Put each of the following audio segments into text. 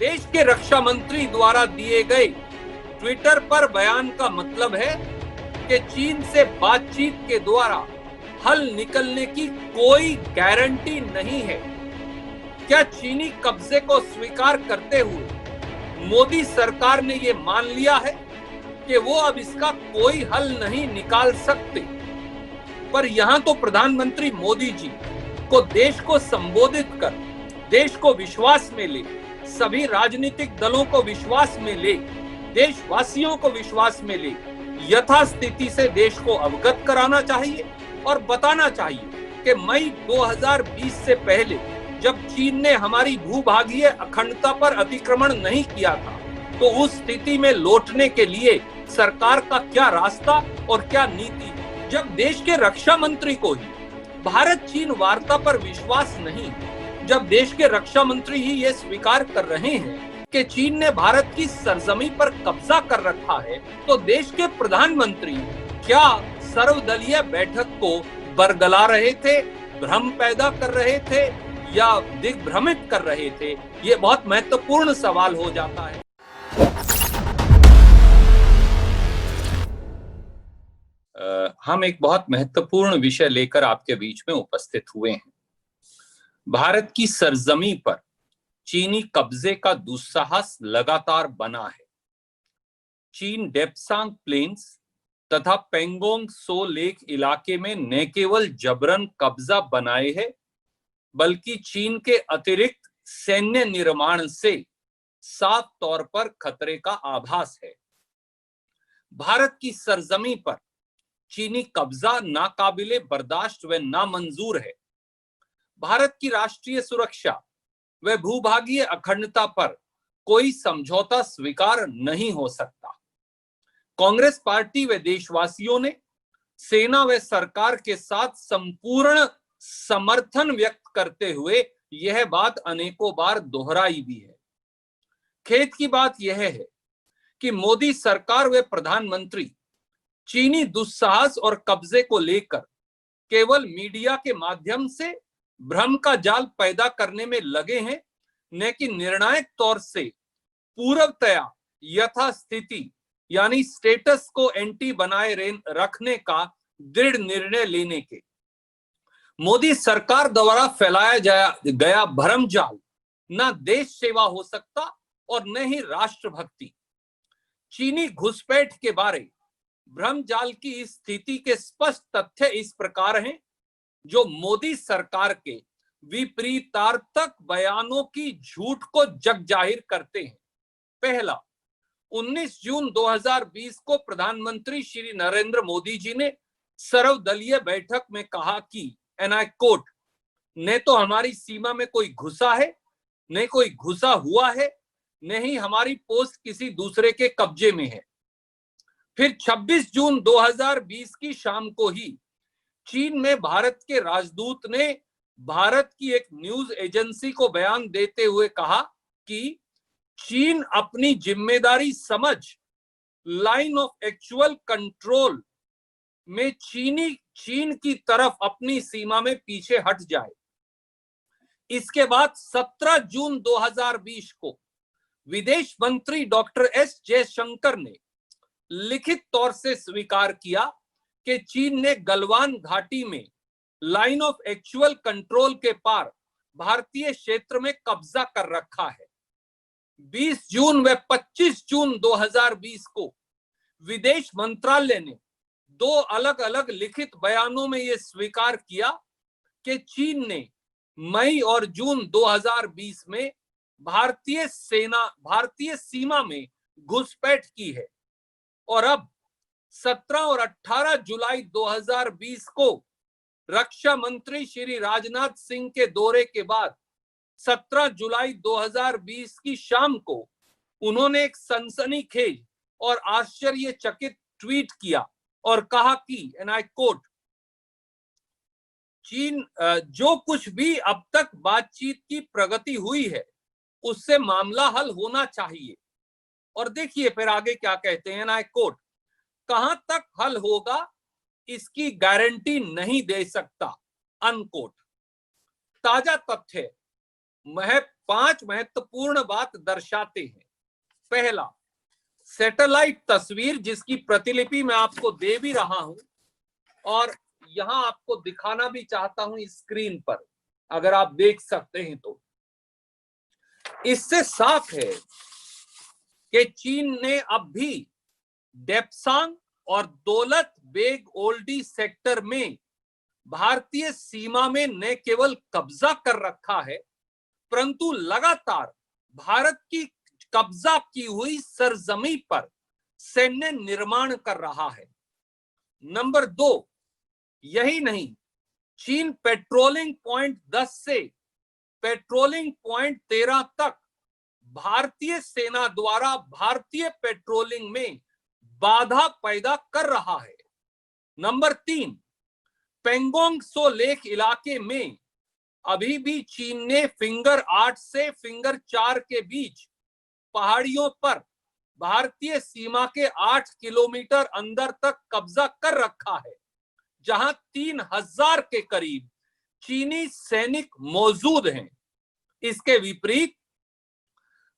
देश के रक्षा मंत्री द्वारा दिए गए ट्विटर पर बयान का मतलब है कि चीन से बातचीत के द्वारा हल निकलने की कोई गारंटी नहीं है। क्या चीनी कब्जे को स्वीकार करते हुए मोदी सरकार ने ये मान लिया है कि वो अब इसका कोई हल नहीं निकाल सकते? पर यहां तो प्रधानमंत्री मोदी जी को देश को संबोधित कर, देश को विश्वास में ले, सभी राजनीतिक दलों को विश्वास में ले, देशवासियों को विश्वास में ले, यथास्थिति से देश को अवगत कराना चाहिए और बताना चाहिए कि मई 2020 से पहले जब चीन ने हमारी भूभागीय अखंडता पर अतिक्रमण नहीं किया था, तो उस स्थिति में लौटने के लिए सरकार का क्या रास्ता और क्या नीति। जब देश के रक्षा मंत्री को ही भारत चीन वार्ता पर विश्वास नहीं, जब देश के रक्षा मंत्री ही ये स्वीकार कर रहे हैं कि चीन ने भारत की सरजमी पर कब्जा कर रखा है, तो देश के प्रधानमंत्री क्या सर्वदलीय बैठक को बरगला रहे थे, भ्रम पैदा कर रहे थे या दिग्भ्रमित कर रहे थे? ये बहुत महत्वपूर्ण सवाल हो जाता है। हम एक बहुत महत्वपूर्ण विषय लेकर आपके बीच में उपस्थित हुए हैं। भारत की सरजमी पर चीनी कब्जे का दुस्साहस लगातार बना है। चीन डेप्सांग प्लेन्स तथा पेंगोंग सो लेक इलाके में न केवल जबरन कब्जा बनाए है, बल्कि चीन के अतिरिक्त सैन्य निर्माण से साफ तौर पर खतरे का आभास है। भारत की सरजमी पर चीनी कब्जा नाकाबिले बर्दाश्त व नामंजूर है। भारत की राष्ट्रीय सुरक्षा व भूभागीय अखंडता पर कोई समझौता स्वीकार नहीं हो सकता। कांग्रेस पार्टी व देशवासियों ने सेना व सरकार के साथ संपूर्ण समर्थन व्यक्त करते हुए यह बात अनेकों बार दोहराई भी है। खेद की बात यह है कि मोदी सरकार व प्रधानमंत्री चीनी दुस्साहस और कब्जे को लेकर केवल मीडिया के माध्यम से भ्रम का जाल पैदा करने में लगे हैं, न कि निर्णायक तौर से पूर्वतया यथास्थिति यानी स्टेटस को एंटी बनाए रखने का दृढ़ निर्णय लेने के। मोदी सरकार द्वारा फैलाया गया भ्रम जाल न देश सेवा हो सकता और न ही राष्ट्रभक्ति। चीनी घुसपैठ के बारे भ्रम जाल की इस स्थिति के स्पष्ट तथ्य इस प्रकार हैं, जो मोदी सरकार के विपरीतार्थक बयानों की झूठ को जग जाहिर करते हैं। पहला, 19 जून 2020 को प्रधानमंत्री श्री नरेंद्र मोदी जी ने सर्वदलीय बैठक में कहा कि एंड आई कोट, न तो हमारी सीमा में कोई घुसा है, न कोई घुसा हुआ है, न ही हमारी पोस्ट किसी दूसरे के कब्जे में है। फिर 26 जून 2020 की शाम को ही चीन में भारत के राजदूत ने भारत की एक न्यूज एजेंसी को बयान देते हुए कहा कि चीन अपनी जिम्मेदारी समझ लाइन ऑफ एक्चुअल कंट्रोल में चीन की तरफ अपनी सीमा में पीछे हट जाए। इसके बाद 17 जून 2020 को विदेश मंत्री डॉक्टर एस जयशंकर ने लिखित तौर से स्वीकार किया कि चीन ने गलवान घाटी में लाइन ऑफ एक्चुअल कंट्रोल के पार भारतीय क्षेत्र में कब्जा कर रखा है। 20 जून व 25 जून 2020 को विदेश मंत्रालय ने दो अलग अलग लिखित बयानों में यह स्वीकार किया कि चीन ने मई और जून 2020 में भारतीय सीमा में घुसपैठ की है। और अब 17 और 18 जुलाई 2020 को रक्षा मंत्री श्री राजनाथ सिंह के दौरे के बाद 17 जुलाई 2020 की शाम को उन्होंने एक सनसनीखेज और आश्चर्यचकित ट्वीट किया और कहा कि एंड आई कोट, चीन जो कुछ भी अब तक बातचीत की प्रगति हुई है उससे मामला हल होना चाहिए। और देखिए फिर आगे क्या कहते हैं, आई कोट, कहां तक हल होगा इसकी गारंटी नहीं दे सकता, अनकोट। ताजा तथ्य महज 5 महत्वपूर्ण बात दर्शाते हैं। पहला, सैटेलाइट तस्वीर जिसकी प्रतिलिपि मैं आपको दे भी रहा हूं और यहां आपको दिखाना भी चाहता हूं स्क्रीन पर, अगर आप देख सकते हैं तो इससे साफ है कि चीन ने अब भी डेप्सांग और दौलत बेग ओल्डी सेक्टर में भारतीय सीमा में न केवल कब्जा कर रखा है परंतु लगातार भारत की कब्जा की हुई सरजमी पर सैन्य निर्माण कर रहा है। नंबर 2, यही नहीं, चीन पेट्रोलिंग पॉइंट 10 से पेट्रोलिंग पॉइंट 13 तक भारतीय सेना द्वारा भारतीय पेट्रोलिंग में बाधा पैदा कर रहा है। नंबर 3, पेंगोंग त्सो लेक इलाके में अभी भी चीन ने फिंगर 8 से फिंगर 4 के बीच पहाड़ियों पर भारतीय सीमा के 8 किलोमीटर अंदर तक कब्जा कर रखा है, जहां 3000 के करीब चीनी सैनिक मौजूद हैं। इसके विपरीत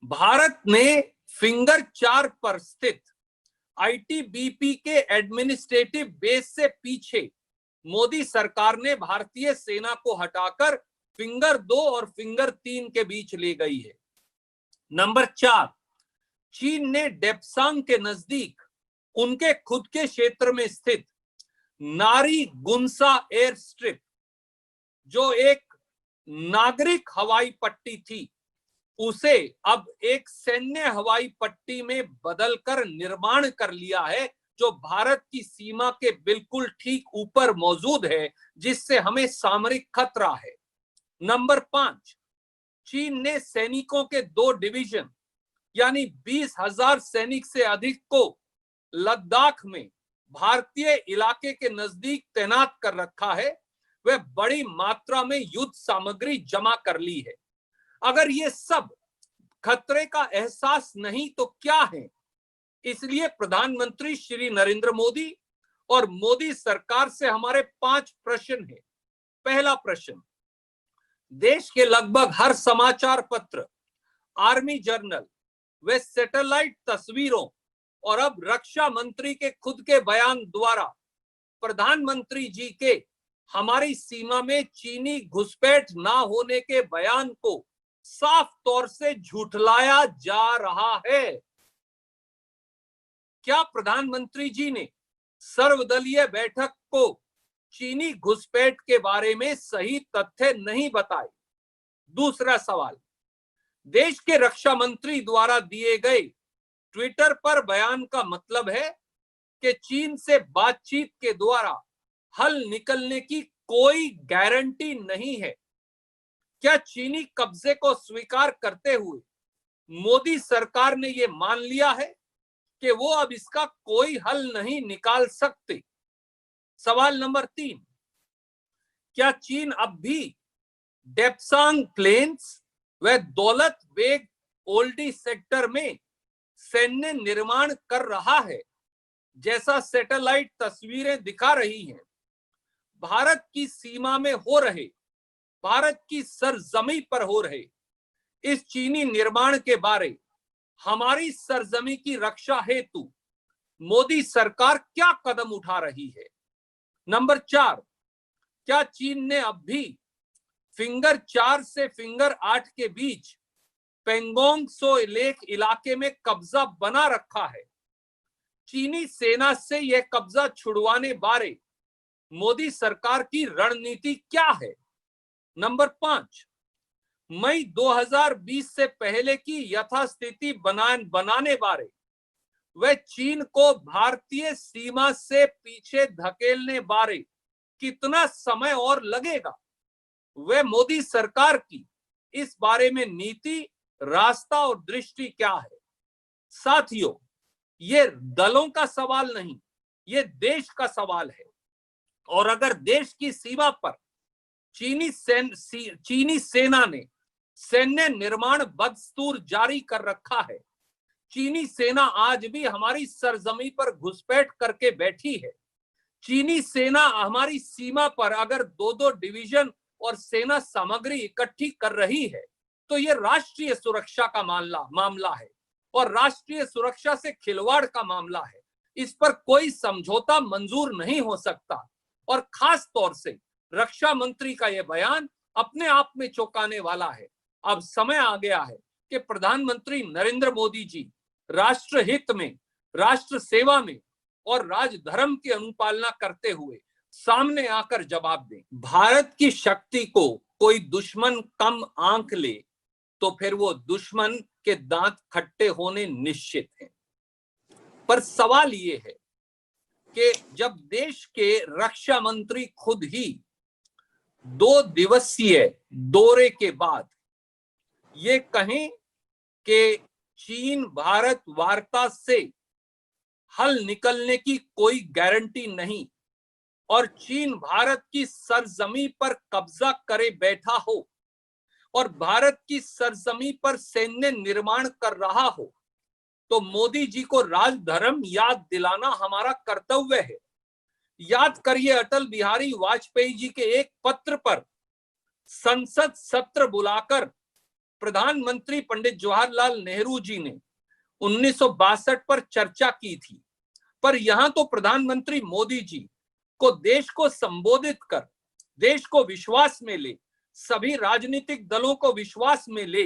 भारत ने फिंगर 4 पर स्थित आईटीबीपी के एडमिनिस्ट्रेटिव बेस से पीछे मोदी सरकार ने भारतीय सेना को हटाकर फिंगर 2 और फिंगर 3 के बीच ले गई है। नंबर 4, चीन ने डेप्सांग के नजदीक उनके खुद के क्षेत्र में स्थित नारी गुंसा एयर स्ट्रिप, जो एक नागरिक हवाई पट्टी थी, उसे अब एक सैन्य हवाई पट्टी में बदलकर निर्माण कर लिया है, जो भारत की सीमा के बिल्कुल ठीक ऊपर मौजूद है, जिससे हमें सामरिक खतरा है। नंबर 5, चीन ने सैनिकों के 2 डिवीजन यानी 20,000 सैनिक से अधिक को लद्दाख में भारतीय इलाके के नजदीक तैनात कर रखा है। वह बड़ी मात्रा में युद्ध सामग्री जमा कर ली है। अगर ये सब खतरे का एहसास नहीं तो क्या है? इसलिए प्रधानमंत्री श्री नरेंद्र मोदी और मोदी सरकार से हमारे 5 प्रश्न हैं। पहला प्रश्न, देश के लगभग हर समाचार पत्र, आर्मी जर्नल व सैटेलाइट तस्वीरों और अब रक्षा मंत्री के खुद के बयान द्वारा प्रधानमंत्री जी के हमारी सीमा में चीनी घुसपैठ ना होने के बयान को साफ तौर से झूठलाया जा रहा है। क्या प्रधानमंत्री जी ने सर्वदलीय बैठक को चीनी घुसपैठ के बारे में सही तथ्य नहीं बताए? दूसरा सवाल, देश के रक्षा मंत्री द्वारा दिए गए ट्विटर पर बयान का मतलब है कि चीन से बातचीत के द्वारा हल निकलने की कोई गारंटी नहीं है। क्या चीनी कब्जे को स्वीकार करते हुए मोदी सरकार ने यह मान लिया है कि वो अब इसका कोई हल नहीं निकाल सकते? सवाल नंबर 3, क्या चीन अब भी डेप्सांग प्लेन्स व दौलत बेग ओल्डी सेक्टर में सैन्य निर्माण कर रहा है, जैसा सैटेलाइट तस्वीरें दिखा रही हैं? भारत की सीमा में हो रहे, भारत की सरजमी पर हो रहे इस चीनी निर्माण के बारे हमारी सरजमी की रक्षा हेतु मोदी सरकार क्या कदम उठा रही है? नंबर 4, क्या चीन ने अब भी फिंगर 4 से फिंगर 8 के बीच पेंगोंग त्सो लेक इलाके में कब्जा बना रखा है? चीनी सेना से यह कब्जा छुड़वाने बारे मोदी सरकार की रणनीति क्या है? नंबर 5, मई 2020 से पहले की यथास्थिति बनाने बारे व चीन को भारतीय सीमा से पीछे धकेलने बारे कितना समय और लगेगा? वह मोदी सरकार की इस बारे में नीति, रास्ता और दृष्टि क्या है? साथियों, ये दलों का सवाल नहीं, ये देश का सवाल है। और अगर देश की सीमा पर चीनी सेना ने सैन्य निर्माण बदस्तूर जारी कर रखा है, चीनी सेना आज भी हमारी सरजमी पर घुसपैठ करके बैठी है, चीनी सेना हमारी सीमा पर अगर 2-2 डिवीजन और सेना सामग्री इकट्ठी कर रही है, तो ये राष्ट्रीय सुरक्षा का मामला है और राष्ट्रीय सुरक्षा से खिलवाड़ का मामला है। इस पर कोई समझौता मंजूर नहीं हो सकता और खास तौर से रक्षा मंत्री का यह बयान अपने आप में चौंकाने वाला है। अब समय आ गया है कि प्रधानमंत्री नरेंद्र मोदी जी राष्ट्र हित में, राष्ट्र सेवा में और राजधर्म की अनुपालना करते हुए सामने आकर जवाब दें। भारत की शक्ति को कोई दुश्मन कम आंक ले तो फिर वो दुश्मन के दांत खट्टे होने निश्चित हैं। पर सवाल ये है कि जब देश के रक्षा मंत्री खुद ही 2 दिवसीय दौरे के बाद ये कहें कि चीन भारत वार्ता से हल निकलने की कोई गारंटी नहीं और चीन भारत की सरजमी पर कब्जा करे बैठा हो और भारत की सरजमी पर सैन्य निर्माण कर रहा हो, तो मोदी जी को राजधर्म याद दिलाना हमारा कर्तव्य है। याद करिए, अटल बिहारी वाजपेयी जी के एक पत्र पर संसद सत्र बुलाकर प्रधानमंत्री पंडित जवाहरलाल नेहरू जी ने 1962 पर चर्चा की थी। पर यहां तो प्रधानमंत्री मोदी जी को देश को संबोधित कर, देश को विश्वास में ले, सभी राजनीतिक दलों को विश्वास में ले,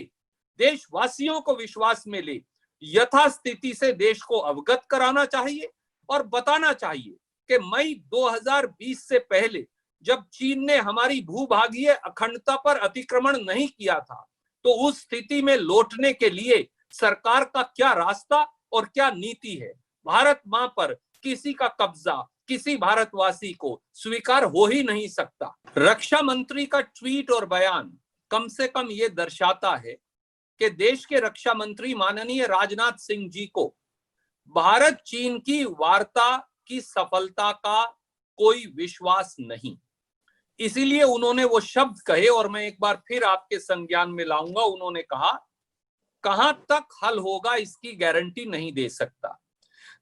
देशवासियों को विश्वास में ले, यथास्थिति से देश को अवगत कराना चाहिए और बताना चाहिए कि मई 2020 से पहले जब चीन ने हमारी भूभागीय अखंडता पर अतिक्रमण नहीं किया था, तो उस स्थिति में लौटने के लिए सरकार का क्या रास्ता और क्या नीति है। भारत मां पर किसी का कब्जा किसी भारतवासी को स्वीकार हो ही नहीं सकता। रक्षा मंत्री का ट्वीट और बयान कम से कम ये दर्शाता है कि देश के रक्षा मंत्री माननीय राजनाथ सिंह जी को भारत चीन की वार्ता की सफलता का कोई विश्वास नहीं। इसीलिए उन्होंने वो शब्द कहे और मैं एक बार फिर आपके संज्ञान में लाऊंगा। उन्होंने कहा, कहां तक हल होगा इसकी गारंटी नहीं दे सकता।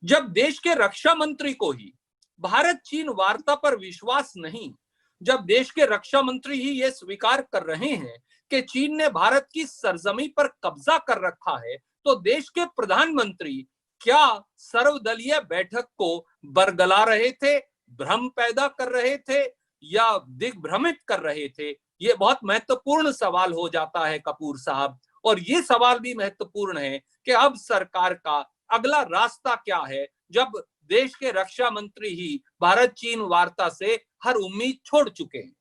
जब देश के रक्षा मंत्री को ही भारत चीन वार्ता पर विश्वास नहीं, जब देश के रक्षा मंत्री ही ये स्वीकार कर रहे हैं कि चीन ने भारत की सरजमी पर कब्जा कर रखा है, तो देश के प्रधानमंत्री क्या सर्वदलीय बैठक को बरगला रहे थे, भ्रम पैदा कर रहे थे या दिग्भ्रमित कर रहे थे? ये बहुत महत्वपूर्ण सवाल हो जाता है कपूर साहब। और ये सवाल भी महत्वपूर्ण है कि अब सरकार का अगला रास्ता क्या है, जब देश के रक्षा मंत्री ही भारत चीन वार्ता से हर उम्मीद छोड़ चुके हैं।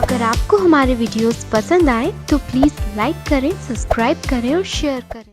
अगर आपको हमारे वीडियोस पसंद आए तो प्लीज लाइक करें, सब्सक्राइब करें और शेयर करें।